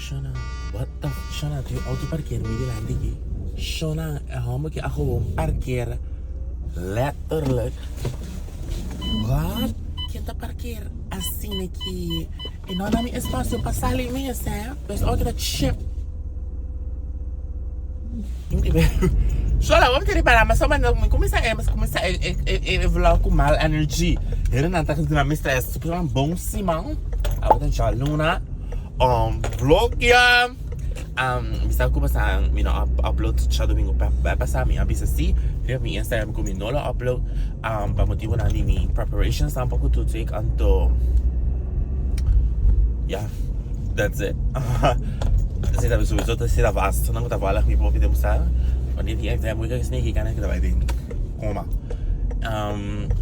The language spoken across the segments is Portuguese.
Shona, what the Shona, tu autoparkeer Middelland aqui. Shona, moet je gewoon parkeren. Letterlijk. Wat? Je te parkeer assim aqui. E não dá nem espaço para sair mesmo, hein? Mas olha que chip. Shona, vamos ter que parar, mas só começa a vlog com mal energia. Eu não estou com uma stress, super bom simão. Agora já luna. Vlog ya. Bisa ko basta upload sa domingo pa sa amin abisa si dia mi Instagram ko minolo upload pa motivo na ni preparations tampo ko to take unto yeah, that's it. Kasi tabi suwiso to sila vast nang tawala mi po pide musa oni di exam mo kasi ni kana kita din koma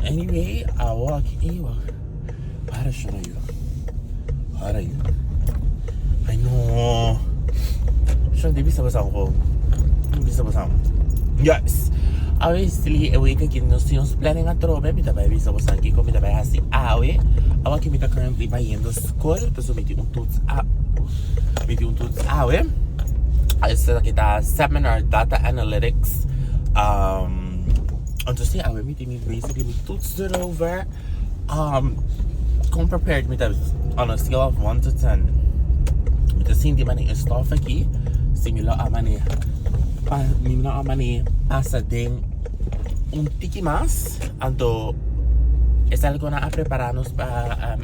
anyway I walk para siya na yun para yun I know. Siya, di bisa basang ko. Di bisa basang. Yes! Obviously, awake again no sinus planning at robe. Mita ba bisa basang kiko. Mita ba hasi awe. Awa ki mita currently ba yendo school. Peso miti un tuts awe. Isa kita seminar data analytics. Untuk si awe miti mi basically mi tuts it over. Come prepared mita on a scale of 1 to 10. Assim di mani stuff aqui, similar a mani passa ding tiki mas, ando es algo na prepararnos para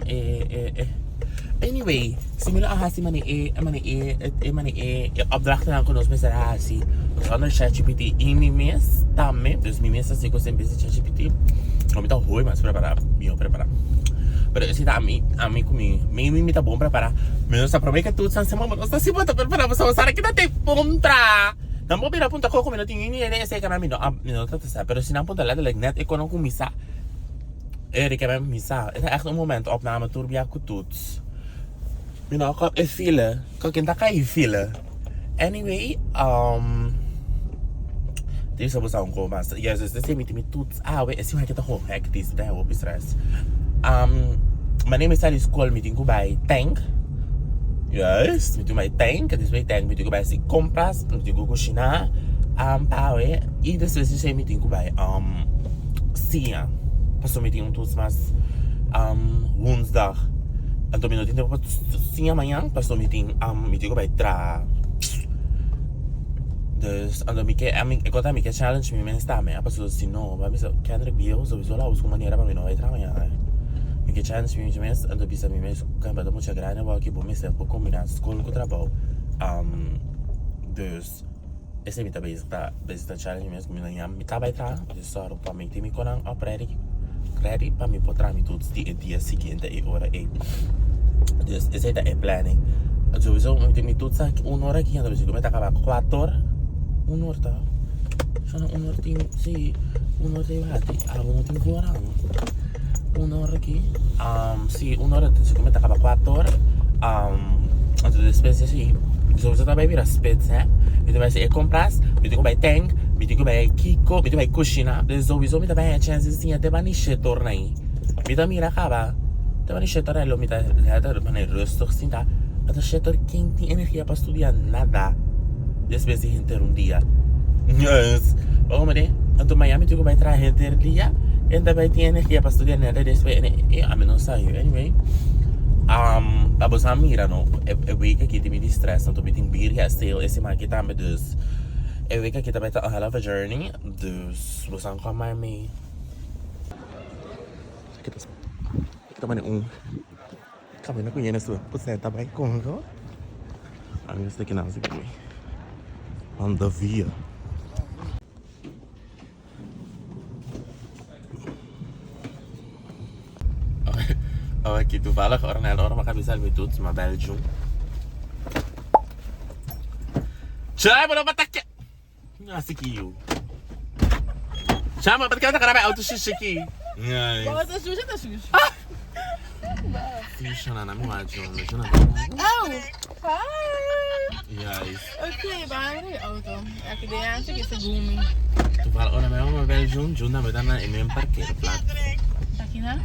anyway, similar a hasi mani opdrachten aan konos met hasi, onder ChatGPT in mi mes também, dus mi mes assim com sempre ChatGPT, como então ruim mas preparar. Pero si a mí me está bom preparar. Menos a promessa que tudo são semana, nós tá se bota preparar para usar aqui na te pontra. Não vou virar ponta como não tinha nem ideia se canal não tá tá, pero se não ponta lá de net ik kon ook missa. Ik heb hem missa. Het is echt een moment opname turbia com toets. Mina ook een file, kan ik daar file. Anyway, dit is wat we gaan maar. Ja, dus dat is met toets. We is hoe ik het gewoon hectisch daar op stress. My name is Ali School meeting ko by Tank. Yes, meeting by Tank. This way Tank meeting ko by si compras, meeting ko China. Pawe, e this is the meeting ko by Sia. Passo meeting todos mas woensdag. Então me notin depois Sia amanhã, passo meeting ko by Tra. Dus ando ik had een challenge met mijn staan, maar passo si no, maar bisa Kendrick bio sowieso lá uso maneira para mim não vai trabalhar. Que chance me mesmo ando bisa me mesmo camba da muita grana vou aqui bom me sempre combinar escola com trabalho dus esse me tá besta challenge mesmo me tá vai tra só para mim tem me conan ready para me botar me todos dia seguinte e hora dus esse é planning sowieso me todos aqui hora aqui ando bisa como tá acabar 4 horas 1 hora tá só 1 hora tem sim 1 hora tem hati não tem fora 1 hora aqui, sim, 1 hora, se começa a acabar 4 horas, antes de espécie assim, se você também vira espécie, né? Então vai ser compras, então vai Tank, então vai Kiko, então vai cozinhar, depois então vai a chance assim até vai niche torna aí, então mira acaba, até vai niche torna, então vai maneira rustig assim tá, até chetor quem tem energia para estudar nada, depois de inteiro dia, yes, vamos ver, então Miami então vai trazer inteiro dia. Ainda vai ter energia para estudar nada depois a menos saiu anyway abos a mira no é week aqui tem me stress não tô me tem Birria still esse market também dus é week aqui também tá a hell of a journey dus você não come me kita mana kami nak punya nasu pusat também com go I'm just taking out the on the via. Aqui toevallig Ornella makabisa met toets maar Belgium. Chama não batak. Nossa que eu. Chama porque eu tá caramba auto xixi aqui. Ai. Bota suja tá suja. Ficha na minha mãe, oh. Hi. Yes. Okay, bye auto. Aqui dentro que segumi. Toevallig Ornella maar Belgium, Juna met dan in mijn parkeerplaats. Aqui na?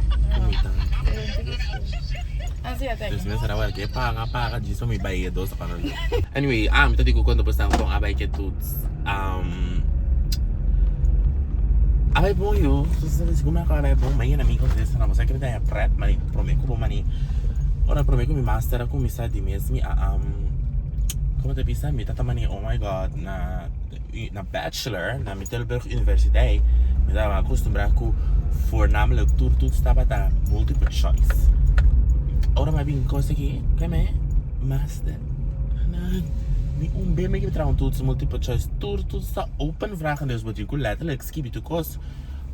Assim até. Dus mensen dan wel keer paga disso me baie dos para anyway, me digo quando postar com a baie que tudo abai bom eu, se como é que abai bom, mas na minha conversa não, você que me dá prep, mas prometo bom mani. Ora prometo me master com me sai de mesmo como te bisa me tata mani oh my god na bachelor na Middelburg Universiteit me dava acostumbrar com voornamelijk tudo estava da multiple choice. Ora maar wie kost aqui, que me master. Wie bem me que trouwen toets multiple choice tudo está open vragen dus wat je goed letterlijk skip to kost.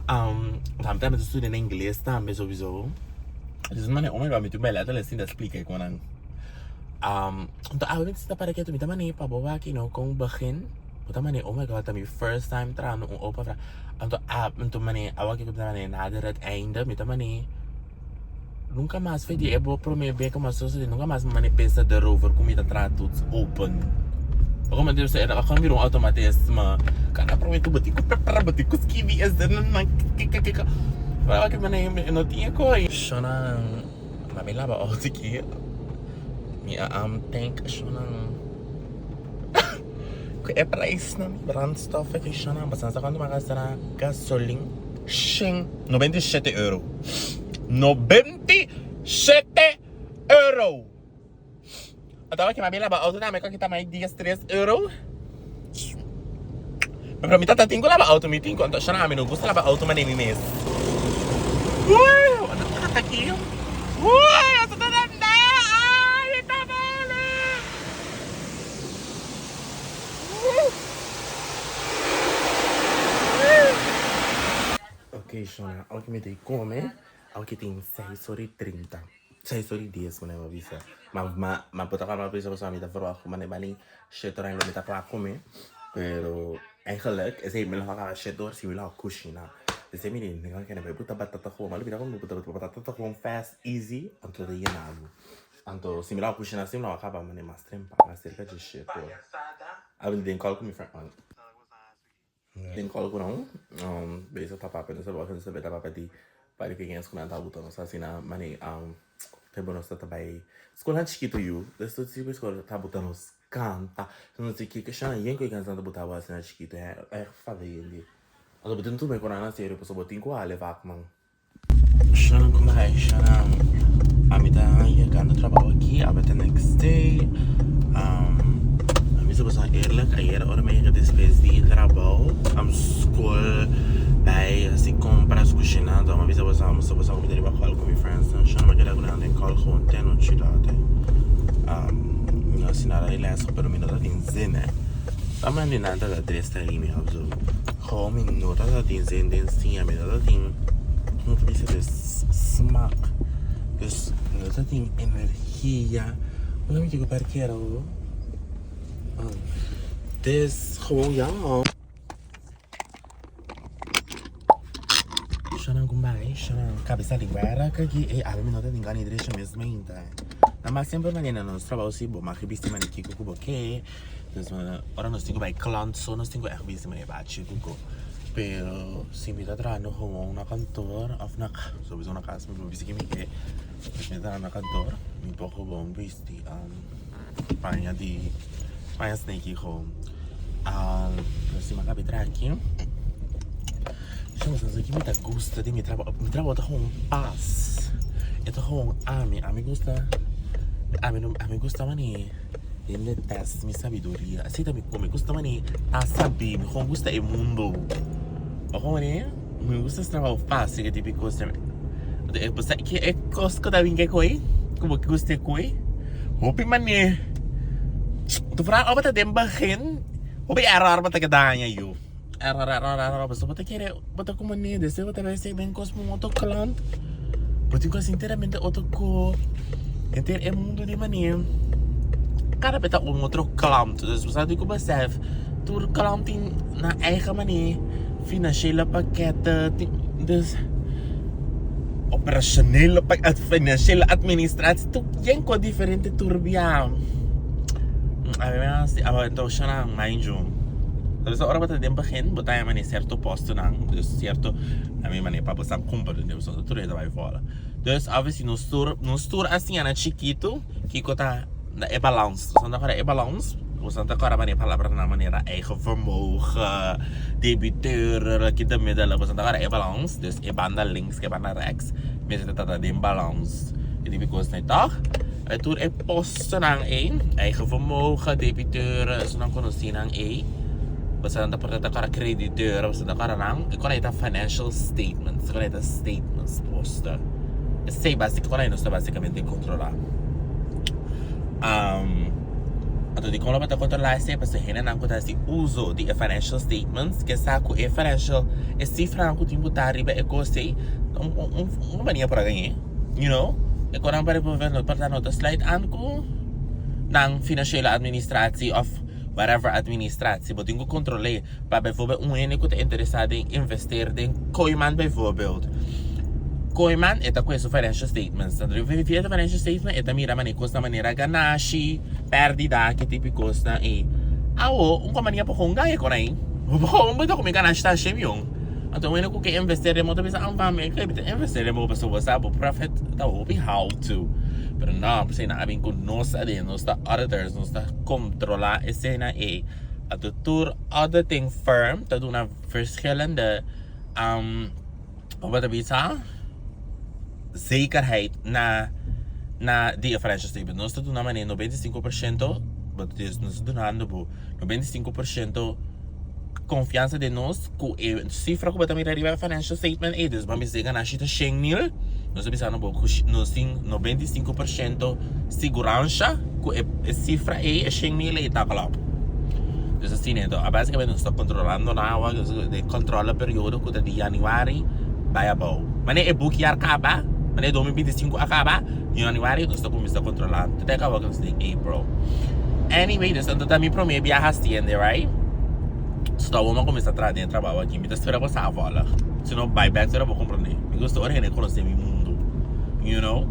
Dan met de studie in Engels dan sowieso. Dus man oh my god met je bij letterlijk zien dat explica ik gewoon. Então a gente está para que tu me também para boa aqui não com begin. Também oh my god também first time trouwen open vragen. Então mane awak ik também nader het einde met também nunca mais foi de ebo prometer como sociedade nunca mais me pensa de rover como está tratado open como eu disse era como vir automatismo cada prometo bater com skivi as não para que me não tinha coi shona mas me lava o aqui me tank shona que é para isso não brandstof aqui shona mas não quando gastar gasolina shing 97 euro 97 euro. Atau que mabila ba auto na me kita mai 3 euro. Pero mi tata tingo laba auto mi tingo anto sana mi no gusta laba auto mani mes. Ano tata aqui? Asa tanda. Ai, tá bale. Okay, Shona, ao que me dei come. Ao que tem 6:30. 6:10 quando eu avisa. Mas puta cara precisa você me dar verwacht como nem bali shit erin met dat klaar komen. Pero eigenlijk is hij me nog shit door si willen kushina. Dus hij me die nggak kena be puta batata gewoon, maar lebih kan puta batata gewoon fast easy untuk dia nalu. Anto si willen kushina si willen acaba mane mas trempa, mas cerca de shit. Abel den call com me friend. Den call com não. Beijo papa, pensa se você sabe da papa di para que ganhas quando tá botando assim na mane tem bom está também escola chiquito you desto tipo escola tá botando os canta não sei que chama ninguém que ganha tanto botar assim na chiquito é fazer ele agora botando tudo bem quando na série pessoa botinho com a levar mão chama como é chama a mim tá chegando trabalho aqui até next day a mim se você eerlijk ayer hora meia depois de trabalho school bij assim compras cozinhando uma vez eu vou comer riba call com meus friends então chama que agora nem call com tem no cidade assim nada ele é super minuto tem zene também nem nada da dresta ali me ajuda como minuto da tem zene tem sim a minuto tem isso é smack isso minuto tem energia não me digo para que era o des gewoon ja Shana kumbai, shana cabeça de guerra que a mim não tem ninguém direito mesmo ainda. Na mas sempre maneira nós trabalhamos assim, bom, mas que biste mane que cubo que, então ora nós temos vai clant, só nós temos é biste mane bate cubo. Pero se me dá trabalho como na cantor, of na sowieso na casa, me biste que me dá na cantor, me pouco bom biste panha snake home. Se me acaba aqui. Chama aqui me gusta de me trabalho tá com paz. Eu tô com me gusta mani. Ele testa minha sabedoria. Aceita me como me gusta mani. A saber, me gusta o mundo. Como né? Me gusta esse trabalho fácil que tipo coisa. Eu pensei que é coisa da vinha coi. Como que gusta coi? Hopi mani. Tu fala, "Oh, bata dem begin." Hopi error bata kedanya you. Error, basta bata querer, bata como nem desse, bata vai ser bem cosmo um outro clant. Bata quase inteiramente outro co. Inteiro é mundo de mania. Cara, bata outro clant. Dus we zouden ook besef, door klanting na eigen manier, financiële pakketten, dus operationele pakket, financiële administratie, toch jenko diferente turbia. Então chama mind you. Dus a hora bata dem begin, bota em certo posto nang, dus certo a minha maneira para passar compra, né? Você tudo isso vai fora. Dus, obviously, no store assim, na chiquito, que tá é balance. Dus agora é balance. Dus agora a palavra na maneira eigen vermogen, debiteur, que de middelen. Dus agora é balance. Dus é banda links, que é banda rechts. Mas é de balance. E die because niet toch? Toen é posten ng eigen vermogen, debiteur, so não conheci ng basta na porta para crediteur, basta na cara nang, quando é financial statements, quando é statements posta. Sei basicamente está basicamente controlar. Então de como para controlar esse, para ser rena nang conta esse uso de financial statements, que saco é financial, é cifra nang kuting buta riba é coste, mania para ganhar, you know? É quando para ver para nota slide anko nang financiële administratie of whatever administratie, maar dingen controleren. Maar bijvoorbeeld een ene interessado in investeren in Koiman bijvoorbeeld. Koiman é a coisa financial statements. Então, eu vi a financial statement é a mira maneira costa maneira ganache, perdida que tipo costa e awo companhia para com ganha com aí. Bom, mas como ganache tá chemion. Então, eu não quero investir em moto, mas a família quer investir em moto, pessoa sabe o profit tá open how to. Pero não, porque na abin com nós ali, nós tá auditors, nós tá controlar esse na e a doutor auditing firm tá dando verschillende wat het is zekerheid na die financial statement. Nós tá dando maneira 95%, but this nós dando 95% confiança de nós com a cifra que também arriba financial statement e dus vamos dizer na chita 100,000. Nós precisamos nós tem 95% segurança que a cifra é 100,000 e tá claro. Dus assim, então, basicamente nós estamos controlando na água, de controla o período que de januário vai abaixo. Mas é book year acaba, mas é 2025 acaba, em januário nós estamos começando a controlar, até acabar com isso em April. Anyway, dus então também para mim viajar stiende, right? Então vamos começar a trazer trabalho aqui, me espera passar a vola. Se não buyback, será vou compreender. Me gosto de conhecer meu mundo, you know.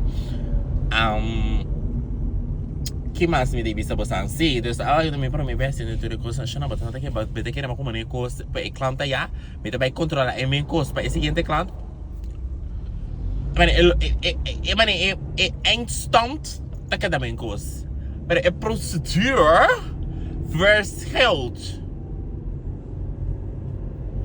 Que mais me deve saber assim? Dus eu também para mim ver se não tem coisa, não mas não tem que beter que não como nem coisa para o cliente já, me vai controlar a minha coisa para o seguinte cliente. Mas é instant tá cada minha coisa, mas a procedure verschilt.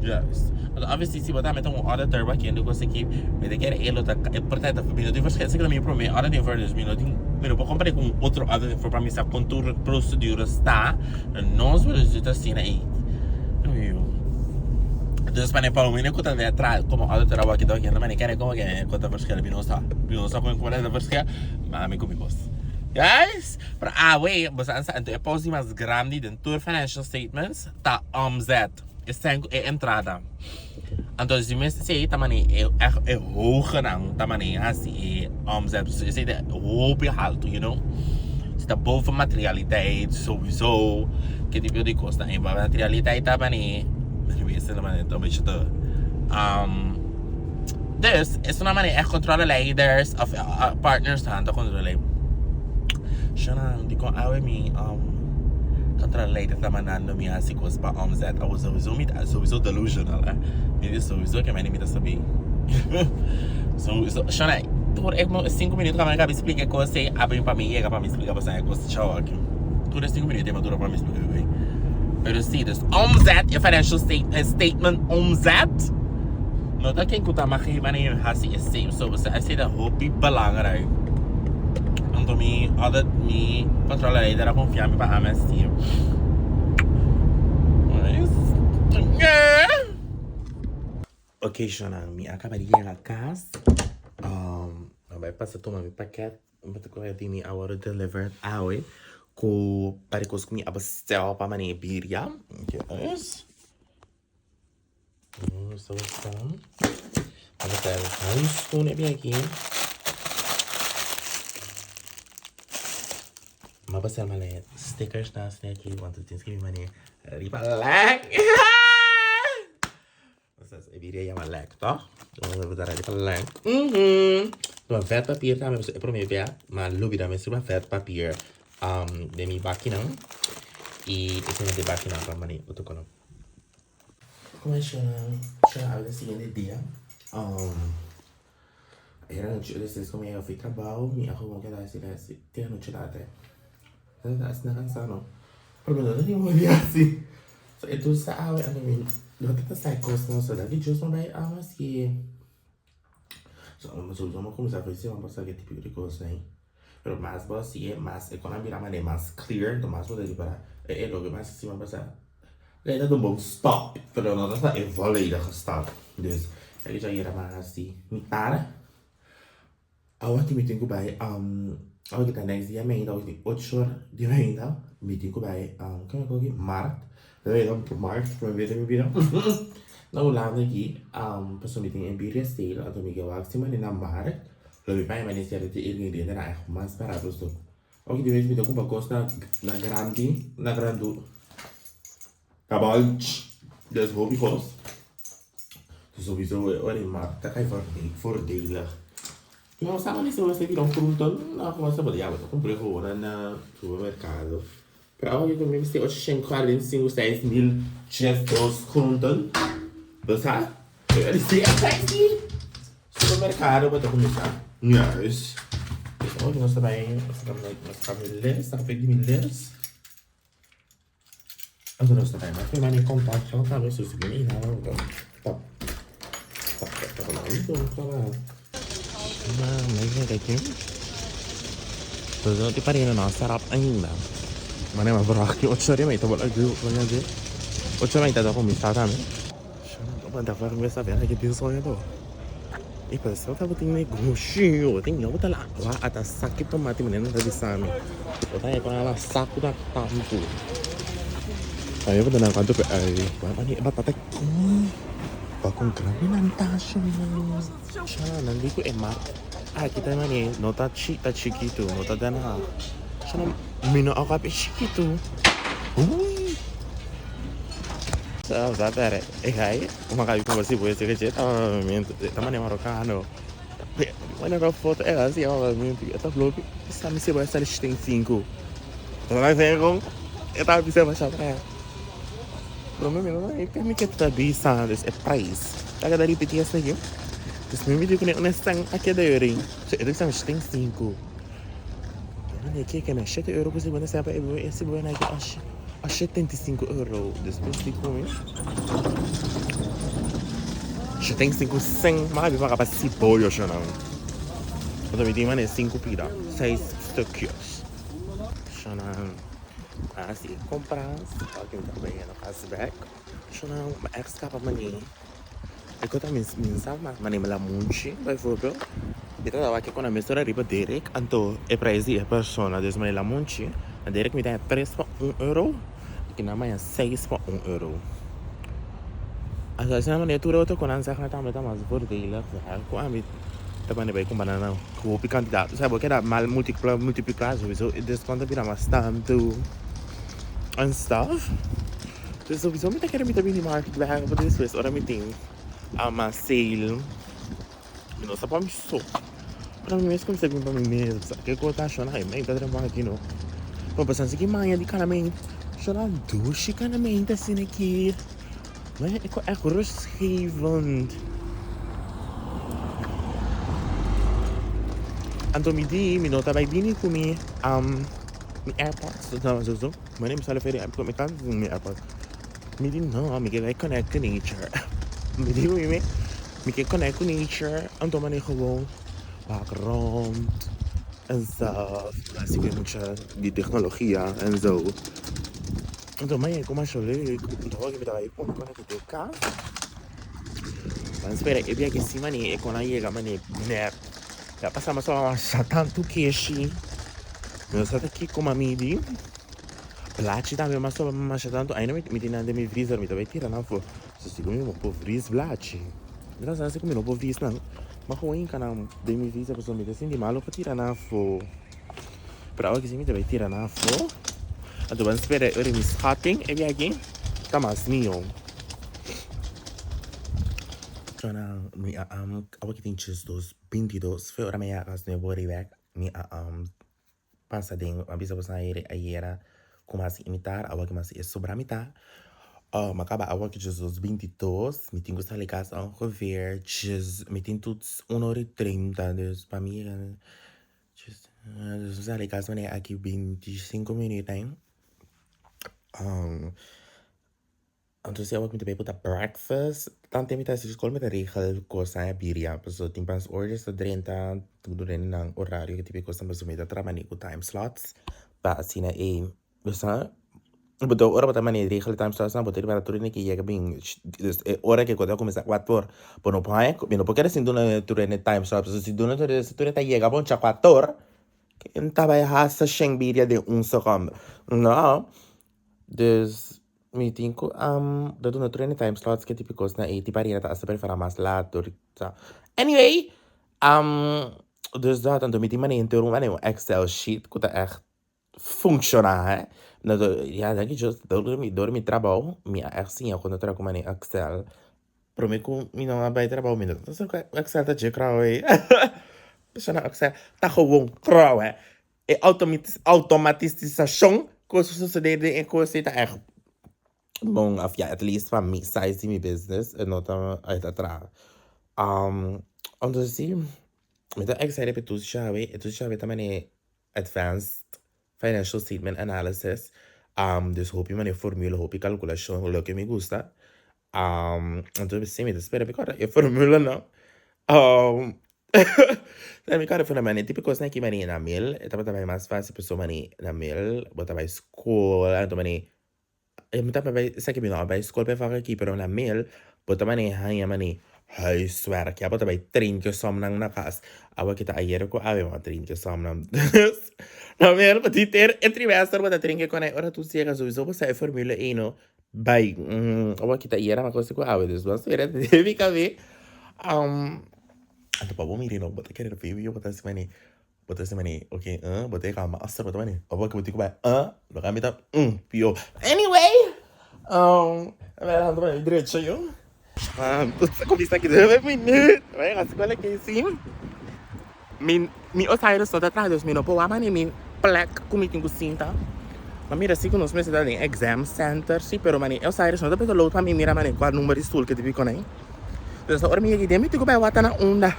Yes. Also obviously se botar met um auditor aqui, eu gosto aqui, me de querer ele tá é portanto eu devo esquecer que também para mim auditing for this minuto, eu vou comparar com outro auditing for para mim sabe contour procedure está, nós vamos dizer assim aí. Dus para para mim eu conta de atrás como auditor aqui daqui, não me quer como que conta verschil bem não sabe como é da verschil, mas me comigo. Guys, para wait, mas antes é pausa mais grande dentro financial statements tá omzet. É entrada. Então, se você sei também é hoog não também assim omzet. Você sei é hoog alto, you know. Se tá boven materialiteit sowieso que tipo de costa. E materialiteit também, eu vejo também então beetje te. Dus é uma maneira é controlar leaders of partners tanto controlar. Shana, di ko awe mi controller tá mandando minha coisas para omzet. Eu sowieso delusional, me sowieso que a minha limita saber. Sowieso, Shana, por 5 minutos que a minha cabeça explica coisa, abre para mim, chega para me explicar para coisa, tchau aqui. Tudo 5 minutos é dura para me explicar. Pero sim, dus omzet, financial statement omzet. Não tá quem kuta mahi maneira assim é same, so você assim da hopi belangrijk. Untuk me audit me controller leader confiar me para amnesty. Ok, Shana, me acaba de chegar a casa. Vai passar tomar meu paquete, mas agora tem me agora delivered hoje. Com para coisas que me abastel para maneira Birria. Yes. So fun. Abastel. Um spoon é bem aqui. Mas abastel mané stickers na aqui, quanto tem que me mané riba lekkk. Vocês é Birria é lekkk, tá? Vamos botar riba lekkk. Então vet papier também é para mim ver, mas lubi também se vet papier. De mi máquina y ese es de máquina para mani autocolor. Como es ya el siguiente día, Era noite, vocês como eu fui trabalho, me arrumou que era assim, tem a noite lá até. Não tá assim, não cansado não. Por menos eu não ia assim. So, itu sa awe ano min. Dapat kita sa cost na so lagi Diyos mo dahil amas ki. So, masuzo mo kung sa face mo basta que tipo de coisa aí. Pero mais boa se é mais economia mas é mais clear, então mais poder para é logo mais cima basta. Ainda do bom stop, pero não tá evoluída com stop. Dus, ele já ia mais assim. Para. Awak meeting ko ba awak kita next dia main awak di 8 horas dia main daw meeting ko ba kami ko gi Mart dahil ang Mart from video mi video na ulang lagi paso meeting em Birria sale atau mi gawag si man na Mart lebih pa man siya di ilgi dia na ako mas para gusto awak di meeting ko bagos na grandu kabalch des hobby cost sowieso ora in Mart ta kai voordelig. Não sabe nem se você virar fruto, não começa a balear, eu comprei agora no supermercado. Para hoje eu me sei 845 6.000 gestos frutos. Você? Eu disse aqui. Supermercado para começar. Yes. Hoje nós também nós cabelos, tá feito de milhas. Então nós também, mas foi em contato, já tá isso aqui, não, tá. Mà mấy cái kiếm Terus pa rin na sarap ang lang. Mana ma brocchi, 8 ore mai to bola giù, voglio dire. 8 mai da come sta tam. Ma da fare questa vera che penso io to. E per so ta butin ne gushi, o tin yo ta la wa ata sakit to mati menen da disami. O ta e pa la saku da tampu. Ayo pa na kanto pe ai, pa ni batata. Bakong grabe ng tasyo mo. Siya, nandito Mark. Kita naman nota chiquito, nota dana. Siya na, minoakapi chiquito. Uy! So, sapere, hai, kumakabi ko si Boy Sige taman ni Marocano. Wala ka foto, kasi ako minti. Ito, vlog, sa mi si Boy sa listing 5. Ito lang sa'yo kung, ito ang bisa masyado kaya. Pero não é para mim que tá bisa des é price. Taga dari PTS lagi. Terus mimi dia kena nestang aqui da euring. So itu sang sting 5. Não é que na 7 euro por semana sempre esse boa na que a 75 euro. Depois de comer. 75 100, mas vai para si pollo já não. Quando me dimane 5 pira, 6 stücks. Já não. Assim, compras, alguém também no cashback. Deixa eu uma extra para mani. E que eu também sabe, mani melamunchi, por exemplo. Então, eu aqui quando a mistura riba Derek, então é preço é persona, desde mani lamunchi, a Derek me dá preço para 1 euro, que na manhã 6 para 1 euro. Assim, a maneira outra quando antes a também tá mais voordelig, com a mit também vai com banana, com o candidato, sabe que era mal multiplicar, sowieso, desconto vira mais tanto. And stuff. Dus sowieso met ik er met de minimarket bij hebben voor deze wees. Ora meeting uma sale. Eu não sabia isso. Para mim mesmo como se para mim mesmo. Que eu tô achando aí, mas tá trabalhando aqui não. Vou pensar assim que manhã de canamento. Chorar duche canamento assim aqui. Mas é rustgevend. Anto midi, mi nota vai bini comi mi AirPods, so. My name is Alfred. I'm going to my AirPods. Me didn't know. Me get connect to nature. Me get connect to nature. I'm doing my gewoon background en stuff. Así que mucha die tecnología en zo. Então, mãe, como acho leuk. Então, eu vou aí com o carro. Mas espera, eu vi aqui em cima e quando chega, mano, né? Já passamos só tanto queixo. Eu só aqui com a midi. Placi também, mas só tanto. Ainda me tinha de me freezer, me também tira na fo. Se sigo me po freeze placi. Não sei se como não po freeze não. Mas ruim que não de me freezer, pessoal me assim de malo para tirar na fo. Para hoje sim me também tira na fo. Então vamos esperar eu me schatting e vem aqui. Tá mais mio. Jona me aqui tem 22 foi hora meia as ne body bag. Me passa dentro, a bisa você aí era como assim imitar, algo que mais é sobre imitar. acaba a work Jesus 22, me tenho que estar ligado ongeveer, me tenho todos 1h30, dus para mim, dus estar ligado wanneer aqui 25 minutos, hein? Então se eu me também botar breakfast, tanto me tá se escola me tá regel coisa birria, so tem pas orders de 30, tudo dentro ng horário que tipo coisa mas me tá trabalhando com time slots, para assim basta betul ora bata mani regel time slots na botar para tudo que chega bem, hora que quando eu começar 4 por não pai, não porque assim dona tudo time slots, se dona tudo tá chega bom cha 4 que não tá vai hasta sheng birria de segundo. Não. Dus meeting ko dat doen natuurlijk time slots que tipo coisa na tipo para tá essa para mais lá tá. Anyway, dus dat dan meeting maar in een Excel sheet que tá echt functionar, hè. Nou, ja, denk ik just door mijn trabalho, minha assim, eu quando eu trago uma Excel, para mim com mim não vai trabalho, mim não. Excel tá de crau aí. Deixa na Excel tá gewoon crau, hè. E automatização coisas sucederem em coisas tá echt bom, ja, at least van mijn size in mijn business en not uit atrás. Dus zie, met de Excel heb je tu também advanced financial statement analysis. Dus hoop je mijn formule, hoop je calculação, lo que me gusta. Então sim, me espera porque a formula não. Dan mi cara funa tipo coisa que mani na mail, também mais fácil pessoa mani na mail, botar mais escola, então mani tapa bij, zeg je nou, bij school bij vaak aqui, pero na mail, bota mani haña mani huiswerk, ja, bota bij traintje som nang nakas, awa kita ayer ko ave ma traintje som nang, na mail, but die in trimester bota traintje kon ora tu siega sowieso bota formule 1 bij, awa kita ayer ma cosa ko ave, dus was weer devi kavi, anto pa bumi rino, bota querer ver, bota se mani, okay, bota ka master, bota mani, awa ko bota ko ba, lo kami ta, pio, anyway. Andando para direito, joh. Você começa aqui 2 minutos. Vai, a escola aqui em cima. Os aéreos estão atrás dos meus pô, mas nem plaque como tem que cinta. Mas mira, assim que nós meses em exam center, sim, pero mani, os aéreos não dá para load para mim, mira, mani, qual número de estudo que te fico nem. Então, essa hora minha aqui dentro, eu vou na onda.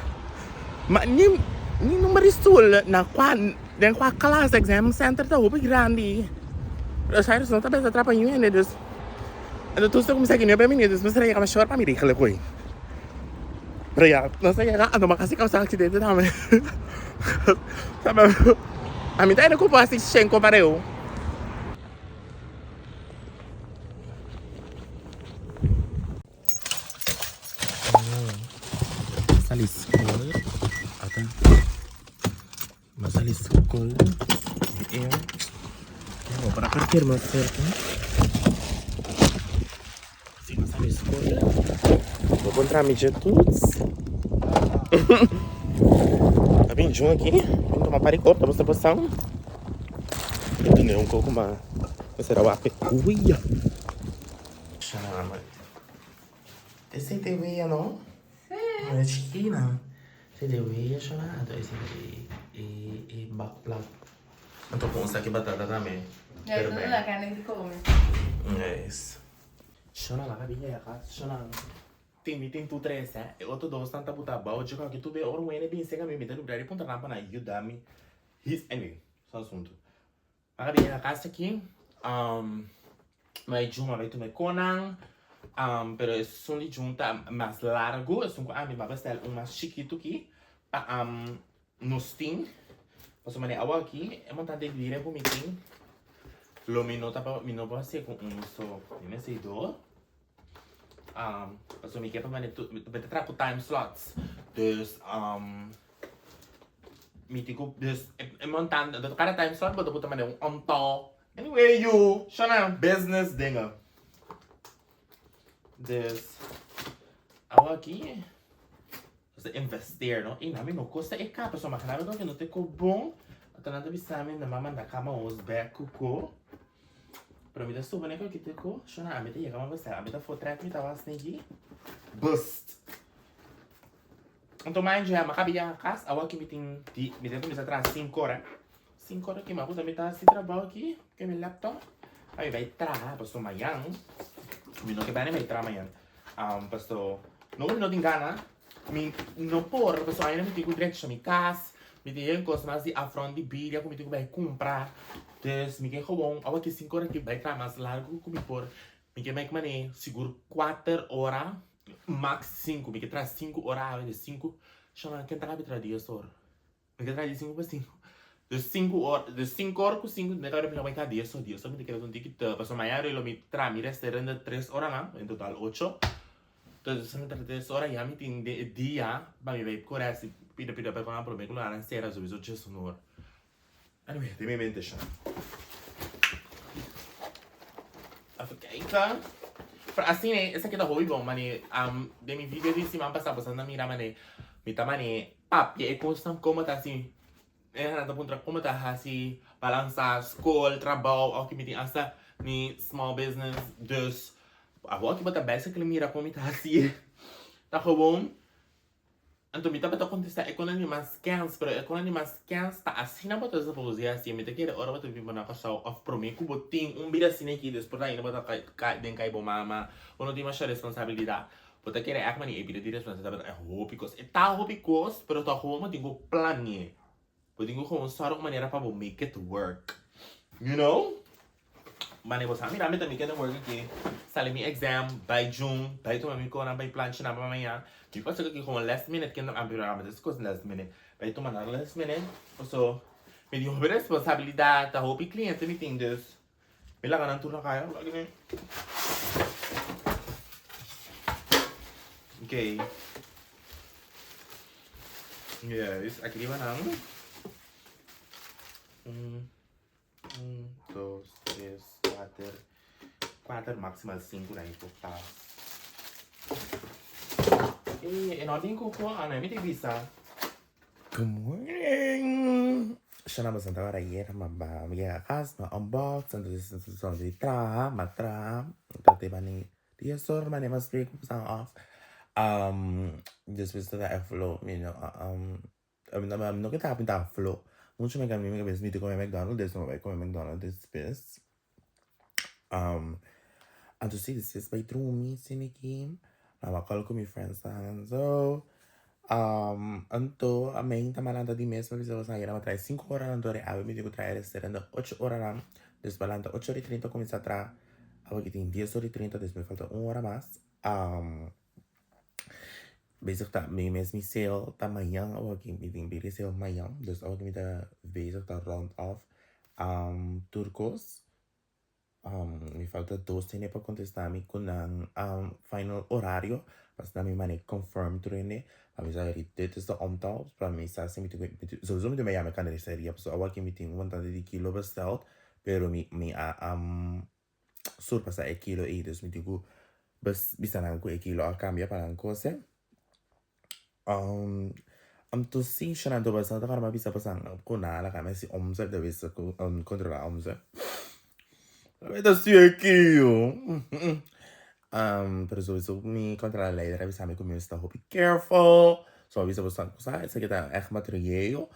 Mas nem número de estudo na qual classe exam center tá muito grande. Os aéreos não dá para atrapalhar, né? Então, tu começa aqui, não é bem menino, mas você vai chorar para me rir, coi. Pero ya, no sé, ando makasi causar accidente também. Sabe? A mim tá indo com o assistente compareu. Masaliscol. Até. Masaliscol. Eu vou para partir mais certo. Escolha. Vou encontrar a mídia todos. Tá bem junto aqui. Vamos tomar paricop, tá mostrando a posição. Eu tenho um pouco mais. Será o ape? Uia! Chama. Esse tem veia, não? Sim. Não é chiquina. Esse tem veia chamado. Esse tem bakla. Eu tô com isso aqui batata também. É, não é carne de come. É isso. Shona lá, cabinha, cara. Shona. Tem tu 3, né? Eu tô dois tanta puta bom. Eu digo que tu vê ouro, o N bem seca me metendo para ele ponta na pana ajudar-me. Anyway, só assunto. A cabinha, casa aqui. Mas Juma vai tomar conang. Pero é só de junta mais largo. É só que a minha bestel mais chiquito aqui. No steam. Passo mané água aqui. É montar de vira pro meeting. Lo minuto para minuto para ser com só. Nem sei do. Passo me quer para mané tu bete trapo time slots. Dus meeting dus montando do cada time slot botar botar mané to. Anyway, you shona business dinga. Dus água aqui. Você investir, não? E na minha não custa é caro, só maquinário não que não tem como bom. Até nada bisame na mama da cama os beco co. Para mim da suba né que tem co. Shona a meta chega mas você a meta for track me tava assim aqui. Bust. Então mais já macabia casa, água que me tem começar atrás 5 horas. 5 horas que mas você me tá assim trabalho aqui, que meu laptop. Aí vai trabalhar, passou manhã. Mi não que bem me tra amanhã. Pastor, não tem gana. Mi não por, pastor, ainda me tenho direito de casa. Me tenho coisas mais de afronte de Birria, como me tenho que comprar. Dus me quer gewoon, ao que 5 horas que vai tra mais largo, como por. Me quer mais mané, seguro 4 horas, max 5. Me quer tra 5 horas, de 5. Chama, quem tá tra dia só. Me quer tra de 5 para 5. De 5 horas, de 5 horas com 5, me quero pegar dia só, me quero um ticket, pastor, amanhã eu me tra, me resta 3 horas lá, em total 8. Dus se mi tra 3 horas, já me tem dia, para me ver correr, se pida para falar para mim, claro, será sowieso just een uur. Anyway, tem minha mente já. Even kijken. Assim, né? Essa aqui é da hobby bom, mané. De meu vídeo de cima passando na minha mané. Me tá mané. Papi, é constant como tá assim. É, nada contra como tá assim. Balançar, school, trabalho, ao que me tem essa ni small business. Dus, agora que bota besta que ele mira como tá assim. Tá gewoon. Então, me tá para contestar economia mais scans, pero economia mais scans tá assim na bota essa pose assim, me tá querendo hora bota vir na casa of pro mim que botin vida assim aqui depois daí bota cai bom mama, ou não tem mais responsabilidade. Bota querer é que vida de responsabilidade é hobicos, é tal hobicos, pero tá como tenho plane. Eu tenho como só uma maneira para make it work. You know? Mas eu sabe, mira, me também quero work aqui. Sale mi exam by June, by tomar mi cona, by plancha na amanhã. Que passa aqui com last minute que não abre nada, das coisas last minute. By tomar na last minute, so me deu uma responsabilidade, tá roupa cliente me tem Deus. Me larga na turma caia, logo né. Okay. Yes, aqui vai não. 2, 3, 4 maximal 5 na total. E não tem coco, Ana, me tem visa. Good morning. Siya naman sa tawara yera mabagas na unbox and the tra matra tate bani dia sor mani mas break off just with the flow you know I'm no kita pinta flow mucho me cambié mi dito come McDonald's there's no way come McDonald's this space and to see this is by through me sini game na call ko mi friends so anto a main tamalanta di mes ma bisa sa ira matrai 5 ora nandore ave mi dico traere serendo 8 ora lang desbalanta 8:30 comincia tra ave que tem 10:30 des me falta 1 hora mais bezig tá me mes mi sale tá manhã ave que me tem biri sale manhã dus ave que me tá bezig tá round off turcos me falta 2 tene para contestar mi con final horário mas na mi mane confirm trene a misa dit is de omtal para mí está assim sowieso me llama canalizaria so agora que me tem 100 kilo besteld pero mi surpassa e kilo e dus me digo bisa na ko e kilo a cambia para an cose to see shana do basta da ma bisa pasang ko na la kama si omzet de bisa ko controla omzet avete sì aqui pero sowieso me contra lei deve saber como eu estou be careful so avisa você sabe isso aqui tá echt materieel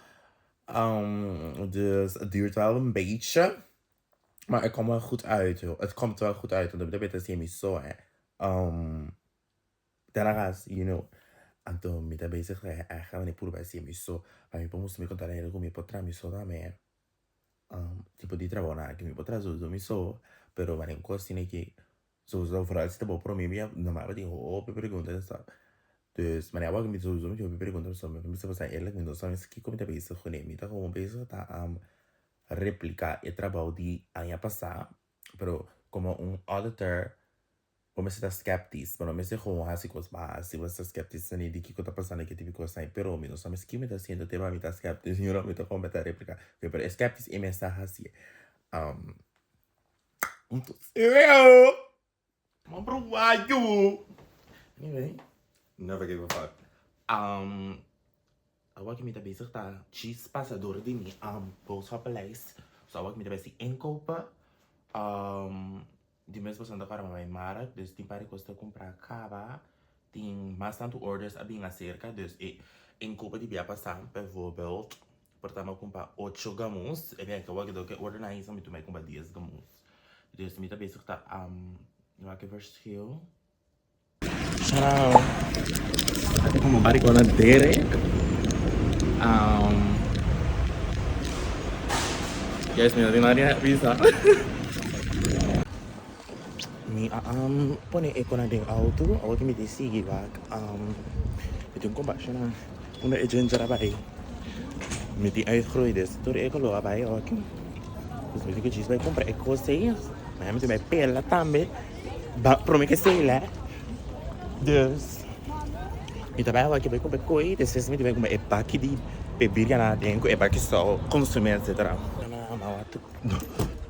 dus het duurt wel een beetje maar het komt wel goed uit joh het komt wel goed uit want dat betekent dat je zo hè talagas you know anto mi da bezig echt gaan we puro bij je zo maar je moet me contra lei come potrà mi so da me tipo di trabalhar que me potrà zo mi so pero van en cosine que sowieso vooral als je het pro me normaal wat ik op pergunta essa dus maar ja wat ik met sowieso met je pergunta so me bisa passar eerlijk met ons is que como te bezig gewoon me tá gewoon bezig tá replicar e trabalho de año passado pero como auditor como se tá skeptisch pero me se gewoon assim coisas mas se você skeptisch nem de que tá passando que tipo coisa pero me não sabe que me tá sendo tema me tá skeptisch e não me tá como tá replicar pero skeptisch e me está assim eu vamos provar you anyway never give a fuck agora que me tá bezig tá cheese passador de mim boodschappenlijst so agora que me tá bezig inkopen die mensen passando para mijn markt dus die paar kosten comprar acaba tem bastante orders a bem acerca dus inkopen die via passar bijvoorbeeld portanto comprar 8 gamus e bem que agora que order na isso me tomei comprar 10 gamus dus me tá bezig tá Welke verschil? Ciao. Aku mau balik ke Derek. Guys, may natin visa. Pone eko na ding auto. Ako kimi sige bag. Itong ko ba siya na una agent jara ba eh. Miti uitgroei dus. Door eko lo ba eh. Dus weet ik het bij compra eko sei. Maar met mijn pella tambe. Prome che sei là. Dus mi trabalho aqui bem com coi, desses me bem com é baki di Birria na dengo é baki só consumir etc.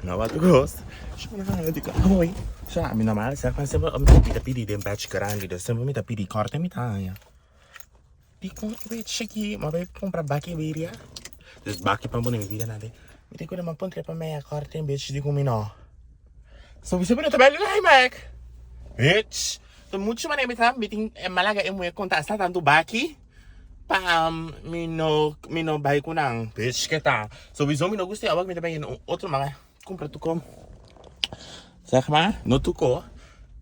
Na watu gost. Shana di coi. Shana mi normal, se quando sempre mi tapidi de batch grande, de sempre mi tapidi corte mi taia. Dico, invece aqui, ma vai comprar baki Birria. Dus baki pa bune mi Birria na de. Mi dico de ma pontre pa me a corte invece di come no. So vi sempre tabello dai Mac. Bitch. So mucho man every meeting malaga mo conta sa tanto baki pa mino bay ko nang bitch kita. So bizo mino gusto awag mi tabay no outro mga compra tu kom. Zeg maar, no tu ko.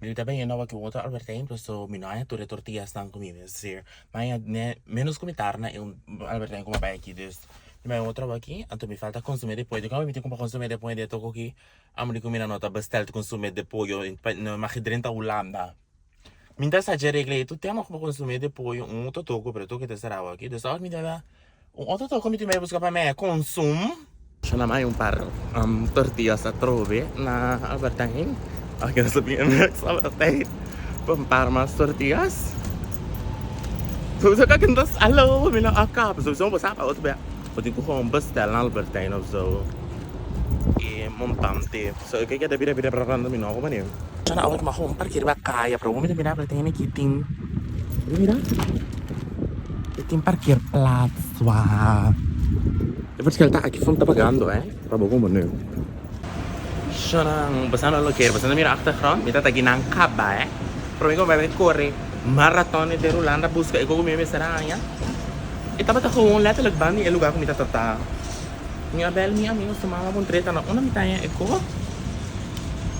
Mi tabay no awag ko outro Albertine so mino ay tortillas tang comida sir. Mas menos comentar na yung Albertine ko mabay aqui des. May outro aqui, anto mi falta consumir depois. De como mi tenho para consumir depois de toco aqui. Amo de comer nota bestel de consumir depois no magidrenta Holanda. Minta sa regle tu tema como consumir depois outro toco para toco que será aqui. De só me dá outro toco me tem mais buscar para mim consumo. Chama mais par tortillas a trove na Albertine. Aqui nessa bem Albertine. Par mais tortillas. So sa kakendas allo mina akap. So basta pa outro ba. Pode ko gewoon bestel na Albertine of zo. Montante. So kaya kada bira para random mino ako man yun. Sana awat mahom parkir ba kaya pero mo bina Albertine kiting. Mira. Kiting parkir plats wa. Depois que ele tá aqui fomos tá pagando, Rabo como não. Sana basta na loker, basta na mira achtergrond, mita tá ginang kaba, Pero ikaw vai correr maratone de Holanda busca ikaw kung may saranya. Itaba ta kung letterlijk ba ni lugar kung mitatata. Minha bela minha amiga sumama com treta na una mitaya eko.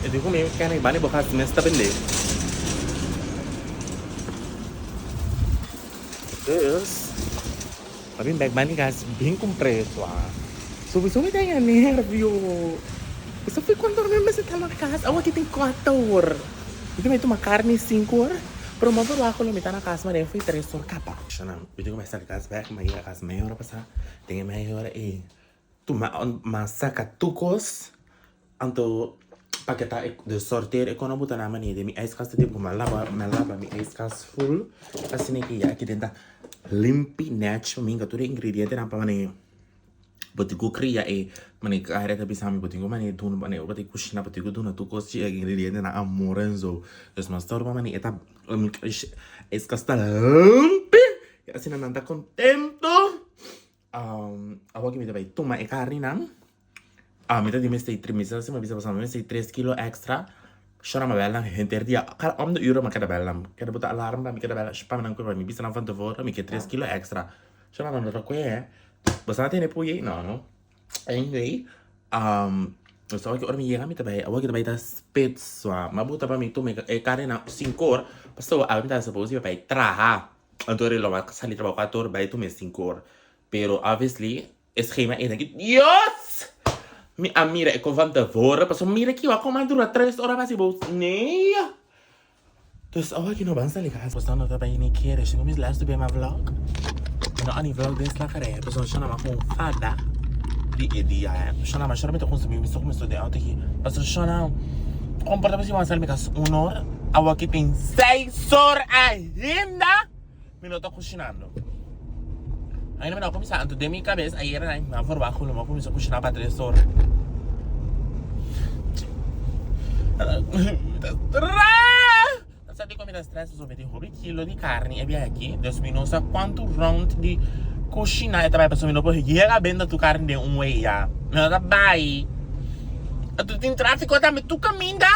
Eu digo mesmo que nem bani boca mas tá bem. Deus. Tapi back bani guys bem com preço. So me tem nervio. Isso foi quando eu me sentava na casa. Aqui tem 4 horas. Eu me tomar carne 5 horas. Pero mo por ako lumita na casa mas foi 3 horas capa. Sana, eu começar a casa back, mas a casa meia hora passar. Tem meia hora e tu masaca tucos. Anto paketa de sorteer ik kon op na manier de mi ijskast de kom lava mi ijskast full. Assim aqui aqui dentro limpi natural minga tudo ingrediente na pa manier. Botigo cria e mane cara tá pensando botigo mane tu mane botigo cozinha botigo tu na tu cozinha ingrediente na amorenzo es mas torba mane eta es casta limpi assim não tá contento agora que me vai tomar carne não me tá de 3 meses assim mas bisa passar me 3 kilo extra chora uma bela gente dia cara om de euro mas cada bela quero botar alarme para me cada bela spam não coisa me bisa na van tevoren me que 3 kilo extra chora não dá coisa Basta natin po yun, no? Anyway, so ako ormi yun kami tabay, awag tabay tas pizza. Mabuta pa mi ito, may kare na 5 or. Basta awag tayo suppose pa traha. Anto rin lawa, kasali trabaho 4 ba ito may 5 or. Pero obviously, schema ina git. Yes! Mi amira e van tevoren, basta mira ki ako man dura 3 oras pa si boss. Nee! Dus awag ino bang sa likas. Basta no tabay ni kere, siya mis last to be my vlog. No, ani vlog din sa kare, pero siya naman kung fada di idea. Siya naman, siya naman ito kung sabihin, gusto ko de auto aqui. Pero siya naman, comporta pa si mga salmi kas 1 hora, awag kiting 6 horas ainda, minuto cozinando. Aí naman ako começar, anto de mi cabeça, aí era na forma ako naman começar a cozinhar para 3 horas. Sabe como era stress sobre de hobby quilo de carne e via aqui, Deus me não sabe quanto round de cozinhar e também pessoa me não pode chegar vendo tu carne de way ya. Não dá bye. Tu tem tráfico também tu caminha.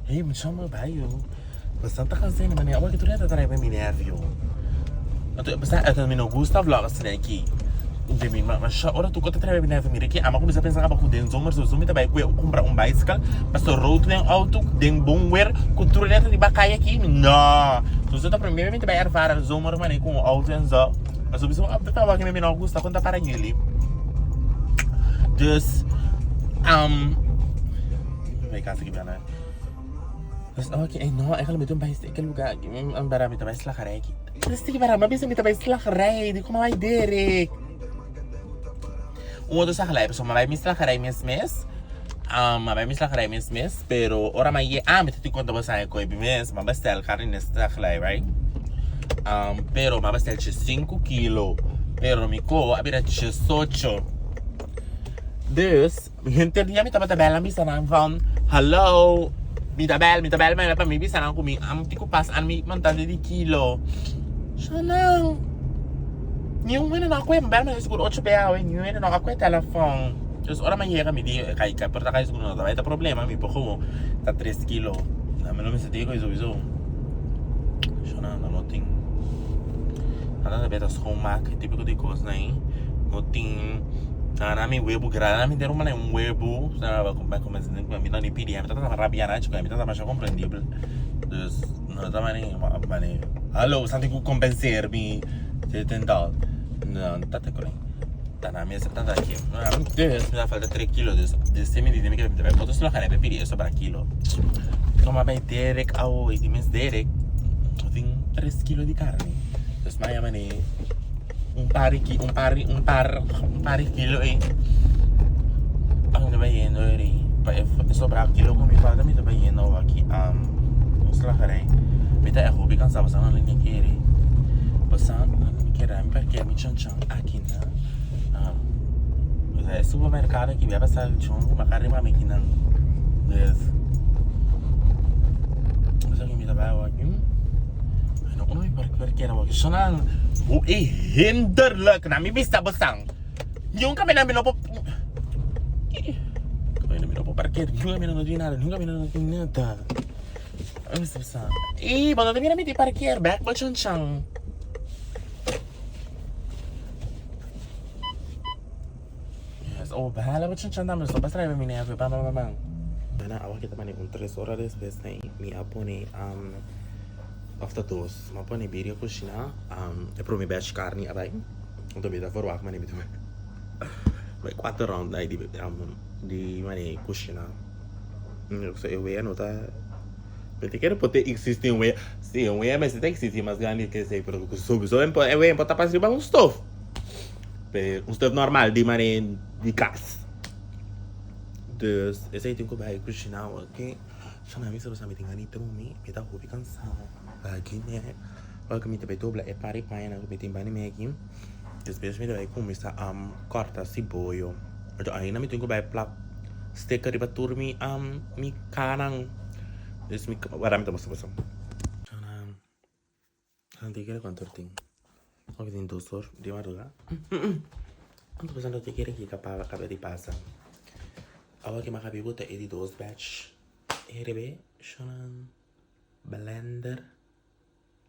Ei, me chama bye. Bastante cansado, mas agora que tu já tá trazendo me nervio. Tu basta até me não gosta vlog assim aqui. Mas ora tu conta trabalhar na família aqui, ama começar a pensar que den zomer so zomer também comprar bicycle, mas o road den auto, den bom wear, cultura de bacai aqui. Não. Tu só tá primeiramente vai ervar o zomer mano com auto e zo. Mas o bicho tá aqui me não gosta conta para ele. Dus vai casa aqui bana. Dus okay, não, é que me deu aquele lugar, para me também se lá aqui. Mas tem que parar, mas me também se lá de como vai Derek. Outro saklay, so mabay mislakarey mes, mabay mislakarey mes, pero ora may me titi konta ba sa ko mes, mabastel karin saklay, right? Pero mabastel 5 kilo, pero mi ko abira 18. Dus, hinter dia mi tabela mi sanang van, hello, mi tabel, may pa mi bisanang kumi, tiko pas an mi montante di kilo. Sanang. Yung ano na ako yung bel man siguro 8 beawin yung ano na ako yung telephone. Tapos ora man yeka mi di kay pero ta kay siguro na tayo ta problema mi po ko ta 3 kilo. Na me lo me senti ko iso. Shona na noting. Ana na beta schomak típico de coisa né. Noting na mi webo grana mi deram um webo, na ba como assim mi não ni pedi, mi tá rabiana, tipo, mi tá mais compreendível. Dus não tá mane. Alô, santi ku compensar mi tentar. Não, tá até correndo. Tá na mesa, tá aqui. Me dá falta 3 kg de semi de que vai botar só cara para pedir sobre quilo. Como vai Derek ao e mes Derek. Tem 3 kg de carne. Então mais amane um par kilo aí. Onde vai indo aí? Para sobrar quilo como me falta me tá vai indo aqui os lá cara. Me tá aërobe cansado, você não nem quer. Você perché mi c'è aqui na supermercado que vai passar o chão uma carne aqui na mas aqui me dá vai aqui não como perché era aqui só na o hinderlijk na mi vista bosang yung kami na minopo kami na minopo perché nunca me non di nada quando mira mi di perché back bal chang oh, bahala ba siya namin. So, basta rin may pa mamamang. Na, awak kita man yung 3 horas después na mi apo ni after those. Mapo ni Birria kusina. Pero may batch carne abay. Ito bita for wak man ibito. May 4 round na di man kusina. So, ewe ano ta. Pwede kaya po te existe yung way. Si yung way mas te existe mas grande que sei pero kusubi. So, ewe po tapas riba un stove. Um stove normal di man de casa. Dus Esei tem que vai cozinhar aqui. Já na mesa você me tem ganito me dá roupa cansado. Aqui né. Olha que me também dobla é pare pai na me tem bani me aqui. Depois me vai começar corta cebola. Então aí na me tem que vai plak sticker riba turmi mi kanang. Dus mi marami tá basta. Jangan. Nanti kira kantor ting. Oke tin dosor di madrugada. Untuk pesan roti kira kita kabar di pasang. Awal kita makan bibu teh di 2 batch. Aërobe, shonan blender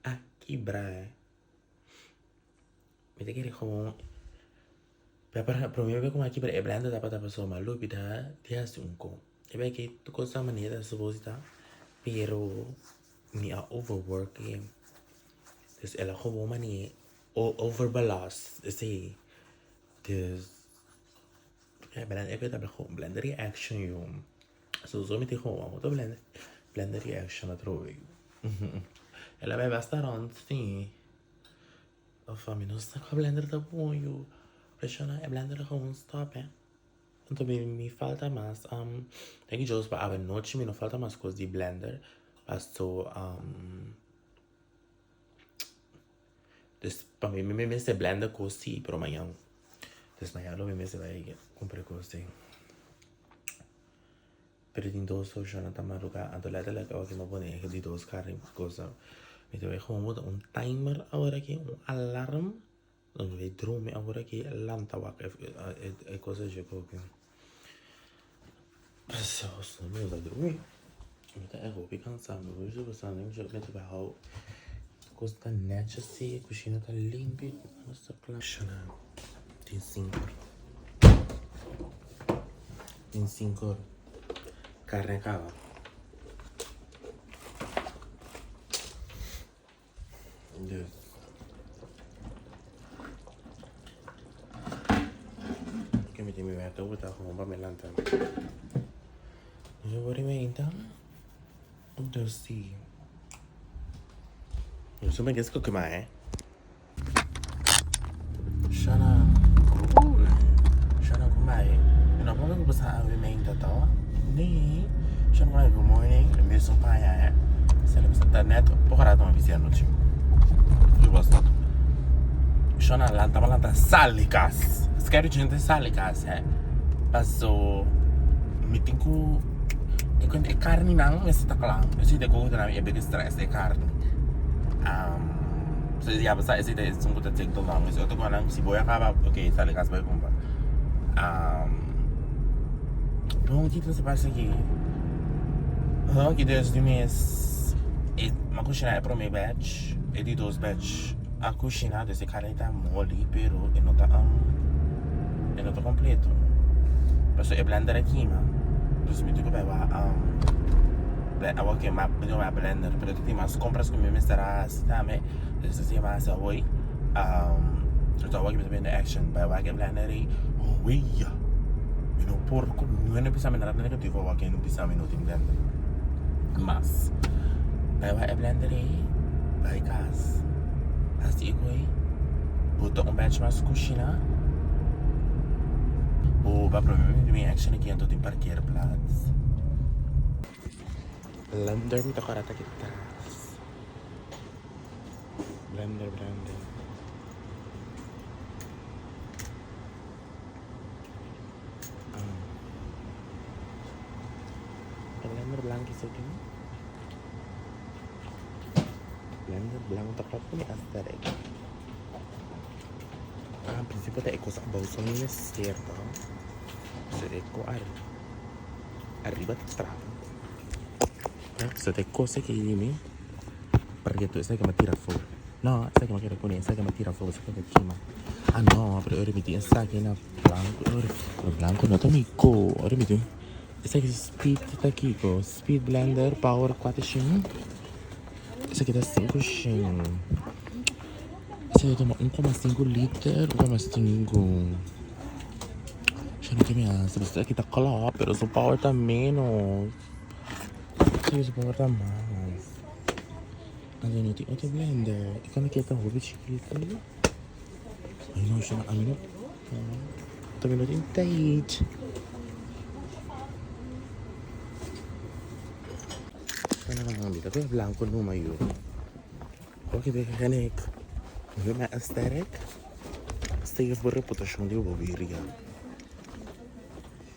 aqui bra. Me te kira como para promover como aqui bra blender dapat so malu bida dia sungko. Ebe que tu cosa manera suposita, pero mi overworking. Dus ela como mani overbalast, assim. Dus blender ik heb gewoon blender reaction joh. Zo met gewoon wat blender reaction dat rooi. Ela vai bastante sim. Of fammi non sta qua blender da buon joh. Pressiona e blender gewoon stop hè. Então me falta mais tem que jogar para a noite me não falta mais coisas de blender. Passo dus para mim me se blender cosi para amanhã. Desmaiado me se vai comprar coisa. Pero din dos so jana tamaruga adolete la que me pone que di dos carne cosa. Me te dejo un timer ahora aquí, un alarm. Donde ve drume ahora aquí lanta wa e cosa je coque. So me da drume. Me ta ego bi cansando, vejo passando, eu me te vai costa natural, cucina tá limpa, nossa plancha. Tem 5. Tem 5. Carne cava. Deus. Que me tem me ver todo tá com uma melanta. Eu vou me então. Então sim. Eu sou mais que mais. Shana. Shana kumai. You know, what was I remain that all? Nee. Shana good morning. Eu me sou pai é. Se ele está neto, porra tá uma visita noite. Eu gosto. Shana lanta salikas. Quero gente salikas é. Passou me tenho e quando é carne não, mas está claro. Eu sei de coisa não é bem stress é carne. So yeah, basta esse é um pouco de tempo mas eu tô falando se vou acabar, ok, salikas vai comprar. Bom, que você passa aqui? Que Deus de mês. E uma coxinha é para o meu batch, e de 2 batch. A coxinha desse cara está mole, pero ele não está completo. Passo é blender aqui, mano. Então me digo vai agora que eu vou blender, pero tem mais compras que me estará também. Isso se chama Esei. Eu estou aqui também na action, vai que blender aí. Oh, uia. Eu não porco, não precisa me nada negativo, aqui não precisa me notar blender. Mas vai blender aí, vai casa. Assim aí, botar batch mais coxinha. O provavelmente minha action aqui então tem parquear plats. Blender me tocará aqui atrás. Blender. Blender blanco isso aqui. Blender blanco tocar com a aesthetic. A princípio até coisa bolsa não é certa. Ecco arriba trava. Se te cosa che dimmi perché tu sai che mi tira fuori. No, sai che mi tira fuori, sai che mi tira fuori, sai che prima. Ah no, però ora mi sai che na blanco non amico. Ora mi sai che speed tá aqui, speed blender power 4 shin. Esse aqui dá 5 shin. Esse aqui toma 1,5 liter, 1,5. Não que minha, se você aqui tá claro, pero o power tá menos. Se o power tá mais. Mas eu não tenho outro blender. E como é que tá o chiquito? Ai não, chama a mim. Também não tem date. Não, amiga, tu é branco no meio. Olha que Kendrick. Vê minha aesthetic. Steve por reputação de Birria.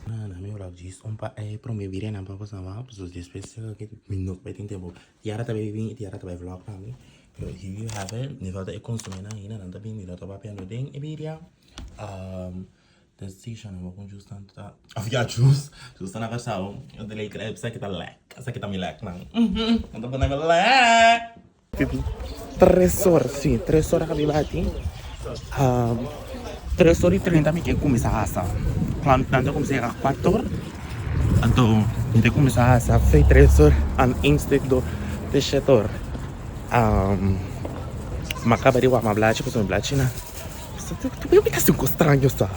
Na meu lado disso, para me vir na para passar lá, pessoas de especial que minuto vai ter tempo. Tiara também vem, Tiara também vlog para mim. Pero here you have it. Nível de consumir na ina, não também nível de papel no ding, e Birria. Decision não vou justo tanto tá. Havia justo na versão. Eu dei que é que tá lekkk, essa aqui tá me lekkk não. Não tá bom lekkk. 3 horas, sim, 3 horas que bati. 3 horas e 30 me que começar a assar. Quando eu comecei a 4 horas, então eu comecei a assar, fez 3 horas, instead do 7 horas. Mas acaba de uma blacha, porque uma blacha, né? Tu viu que é assim estranho, sabe?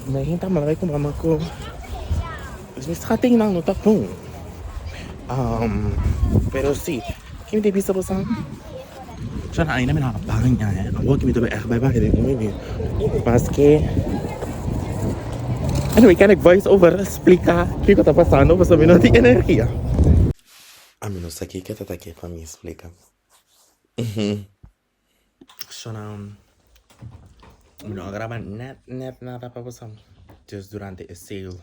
Mas a gente tá mal com a mama com... Os meus ratinhos não tá bom. Pero sim, quem me bisa você? Já não ainda me dá banha, né? A boa que me deu vai que comigo. Mas que... Anyway, Kendrick voice over explicar o que tá passando, você não tem energia. A mim não sei o que tá aqui para me explicar. Só não grava nada para você. Just durante o sale.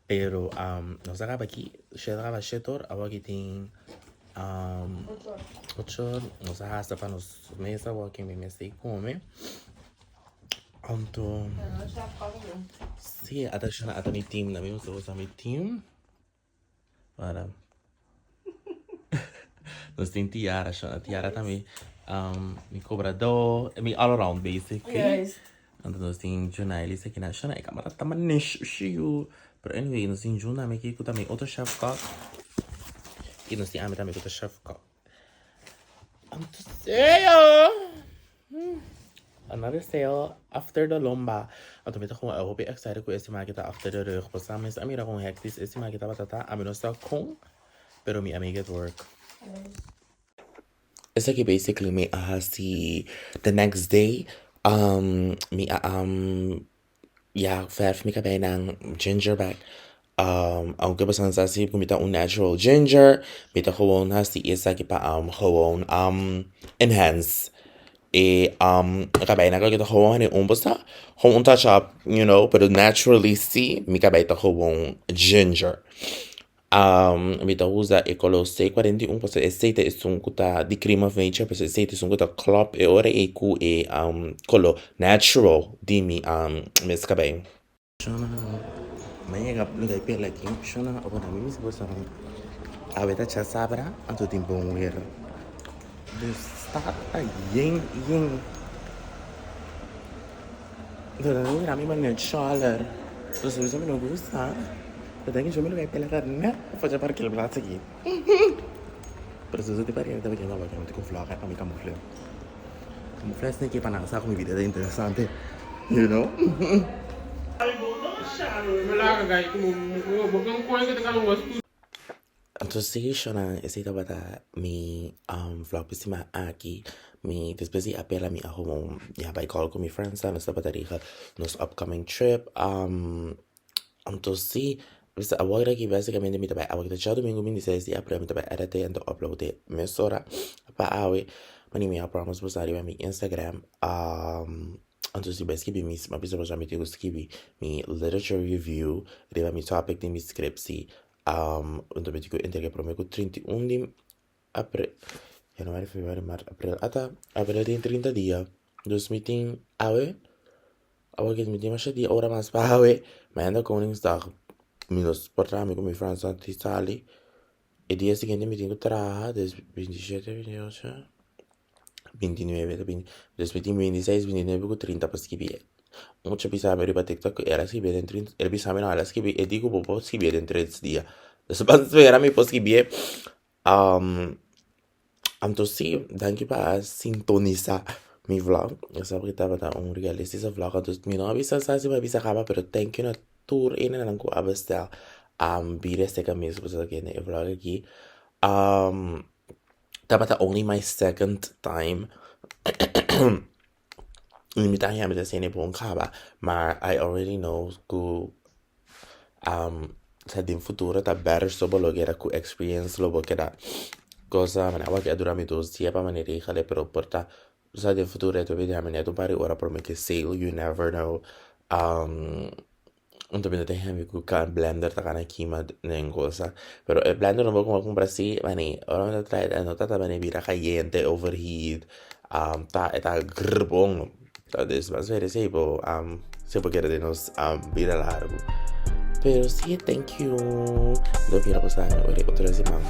Pero nós acaba aqui, chegava 7 horas, agora aqui tem 8 horas, nós arrasta para nos mesa, agora aqui me mesa e come. Então, sim, até meu time, na mesma coisa, meu time. Para. Nós tem Tiara também. Mi cobrador, mi all around basically. Yes. Entonces sin Juna ele se kina shana eka mara tamanish shiu. Pero anyway, no sin Juna me kiko também outro chef cook. E no sin ame também outro chef cook. Another sale after the lomba. Então me tá com eu hope excited com esse market after the rug. Por sabe, mas a mira com hectis esse market batata. A mim não está com, pero mi amiga at work. It's like basically me see the next day me verf me kabay ng ginger back ang kabasan sa si kumita un natural ginger mita gewoon hasi isa pa gewoon enhance kabay na kita gewoon ni umbasa gewoon touch up you know but naturally see me kabay ta gewoon ginger mita usa ecolose 41% aceite e sunkuta di cream of nature per aceite sunkuta club e ore e ku e colo natural di mi mes kabay shona maya gap ngai pe laki shona abona mi mis bosa aveta cha sabra anto timpo mujer de start a ying de la mi man chaler so se me no gusta. Datang cuma lu kayak pela karena apa parkir belakang lagi. Persuasi parkir tapi jangan lupa kamu vlog kan kami kamuflase. Kamuflase nih kayak panasa aku video interesante, you know. Entonces shona ese tabata mi vlog pisima aqui mi después de apela mi ajo ya by call con mi friends nos tabata riga nos upcoming trip entonces bisa agora que basicamente me trabalha agora já domingo me disse se aprende me trabalha até ando upload mesora para awe mani me promise postar mi Instagram entonces basicamente mi ma bisa já me tenho escrevi mi literature review riba mi topic de mi script untuk begitu entrega para mim 31 de abril januário fevereiro março abril até abril tem 30 dias dos meeting awe agora que me tem mais dia hora mais para awe mas ainda Koningsdag minus portarmi con mi friends anti Italy e dia seguente mi tengo trabajar des 27, 28, 29, 20, des 26, 29 con 30 para escribir. Mucho pisaba per TikTok era escribir en 30, era pisaba no era escribir e dico popo escribir en 3 días. Después era mi post escribir sì, danki para sintonizar mi vlog. Yo sabía que estaba un realistic vlog, entonces mi no avisa si me avisa acaba, pero thank you tour in en ko bestel Birria ste kamis was again e vlog aqui that only my second time limitahan kami sa sine buong kaba maar I already know ko sa din futuro ta better so bolo era ku experience lo bokera cosa man awa ke durami dos dia pa man rejale pero porta sa din futuro to vediamo ne to pare ora per me che sale you never know untuk pindah teh ku kan blender takana kima neng cosa pero el blender no puedo comprar así mani orang no trae no tata mani bira caliente overheat ta grbong ta des más ver ese po se puede querer de nos bira largo pero sí thank you do mira pues otra vez más